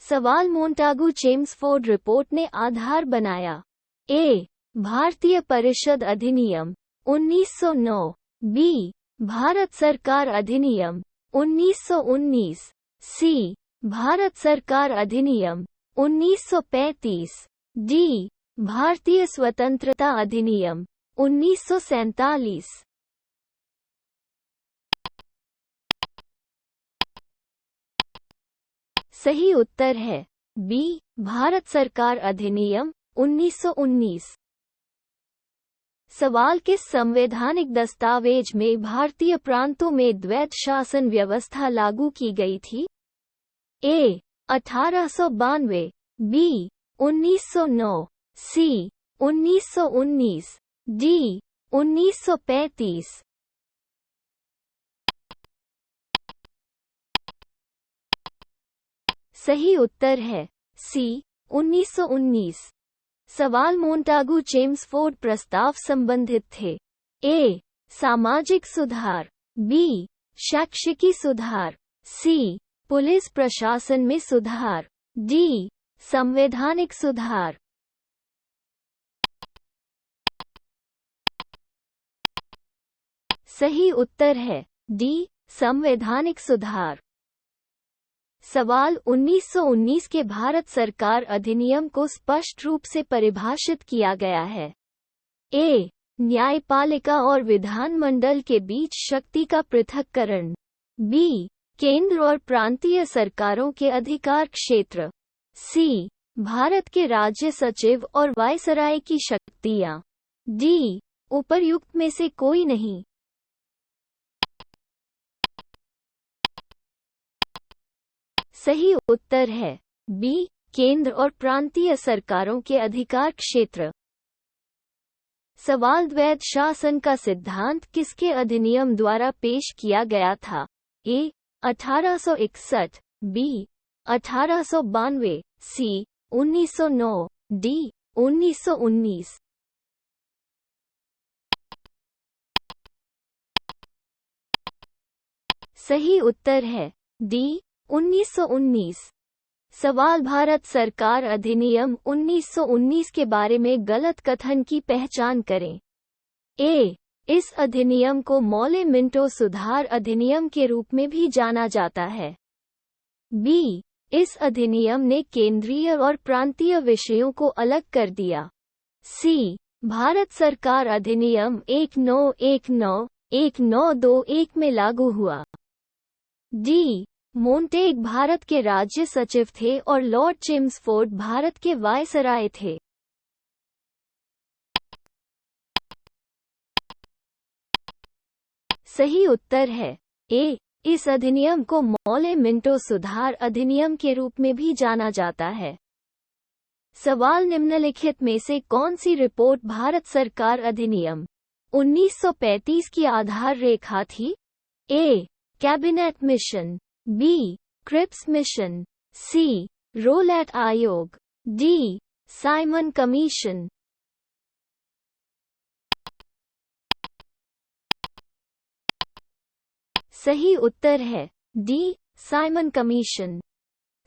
सवाल Montagu Chelmsford report ने आधार बनाया। ए. भारतीय परिषद अधिनियम 1909। बी. भारत सरकार अधिनियम 1919। सी. भारत सरकार अधिनियम 1935। डी. भारतीय स्वतंत्रता अधिनियम 1947। सही उत्तर है बी. भारत सरकार अधिनियम 1919। सवाल किस संवैधानिक दस्तावेज में भारतीय प्रांतों में द्वैत शासन व्यवस्था लागू की गई थी? ए. 1892। बी. 1909। सी. 1919। डी. 1935। सही उत्तर है सी. 1919। सवाल मोंटागू चेम्सफोर्ड प्रस्ताव संबंधित थे। ए. सामाजिक सुधार। बी. शैक्षिकी सुधार। सी. पुलिस प्रशासन में सुधार। डी. संवैधानिक सुधार। सही उत्तर है डी. संवैधानिक सुधार। सवाल 1919 के भारत सरकार अधिनियम को स्पष्ट रूप से परिभाषित किया गया है। ए. न्यायपालिका और विधानमंडल के बीच शक्ति का पृथक्करण। बी. केंद्र और प्रांतीय सरकारों के अधिकार क्षेत्र। सी. भारत के राज्य सचिव और वायसराय की शक्तियां। डी. उपर्युक्त में से कोई नहीं। सही उत्तर है बी. केंद्र और प्रांतीय सरकारों के अधिकार क्षेत्र। सवाल द्वैत शासन का सिद्धांत किसके अधिनियम द्वारा पेश किया गया था? ए. 1861। बी. 1892। सी. 1909। डी. 1919। सही उत्तर है डी. 1919। सवाल भारत सरकार अधिनियम 1919 के बारे में गलत कथन की पहचान करें। ए. इस अधिनियम को मौले मिंटो सुधार अधिनियम के रूप में भी जाना जाता है। बी. इस अधिनियम ने केंद्रीय और प्रांतीय विषयों को अलग कर दिया। सी. भारत सरकार अधिनियम 1919-1921 में लागू हुआ। डी. मोंटेग भारत के राज्य सचिव थे और लॉर्ड चेम्सफोर्ड भारत के वायसराय थे। सही उत्तर है ए. इस अधिनियम को मौले मिंटो सुधार अधिनियम के रूप में भी जाना जाता है। सवाल निम्नलिखित में से कौन सी रिपोर्ट भारत सरकार अधिनियम 1935 की आधार रेखा थी? A. Cabinet mission. B. Cripps mission. C. Rowlatt आयोग। डी. Simon commission. सही उत्तर है डी. Simon commission.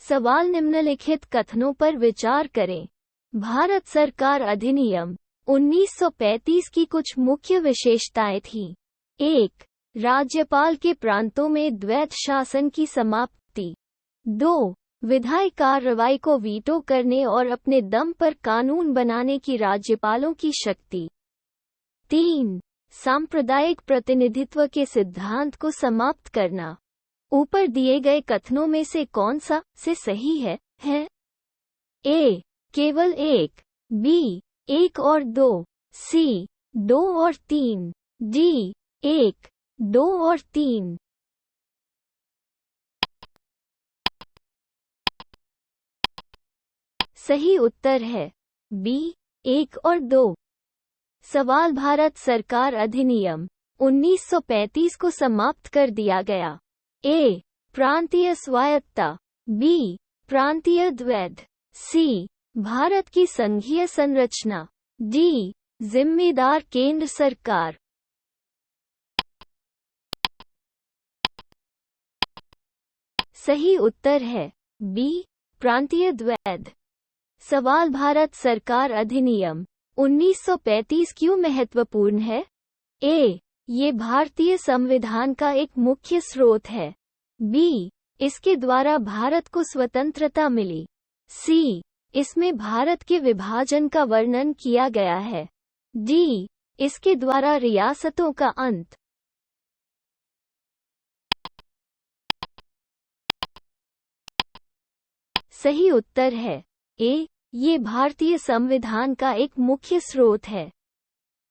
सवाल निम्नलिखित कथनों पर विचार करें। भारत सरकार अधिनियम 1935 की कुछ मुख्य विशेषताएं थीं। 1. राज्यपाल के प्रांतों में द्वैत शासन की समाप्ति। 2. विधायी कार्रवाई को वीटो करने और अपने दम पर कानून बनाने की राज्यपालों की शक्ति। 3. सांप्रदायिक प्रतिनिधित्व के सिद्धांत को समाप्त करना। ऊपर दिए गए कथनों में से कौन सा से सही है? ए. केवल 1। बी. 1 और 2। सी. 2 और 3। डी. 1, 2 और 3। सही उत्तर है बी. 1 और 2। सवाल भारत सरकार अधिनियम 1935 को समाप्त कर दिया गया। ए. प्रांतीय स्वायत्तता। बी. प्रांतीय द्वैध। सी. भारत की संघीय संरचना। डी. जिम्मेदार केंद्र सरकार। सही उत्तर है बी. प्रांतीय द्वैध। सवाल भारत सरकार अधिनियम 1935 क्यों महत्वपूर्ण है? ए. ये भारतीय संविधान का एक मुख्य स्रोत है। बी. इसके द्वारा भारत को स्वतंत्रता मिली। सी. इसमें भारत के विभाजन का वर्णन किया गया है। डी. इसके द्वारा रियासतों का अंत। सही उत्तर है ए. ये भारतीय संविधान का एक मुख्य स्रोत है।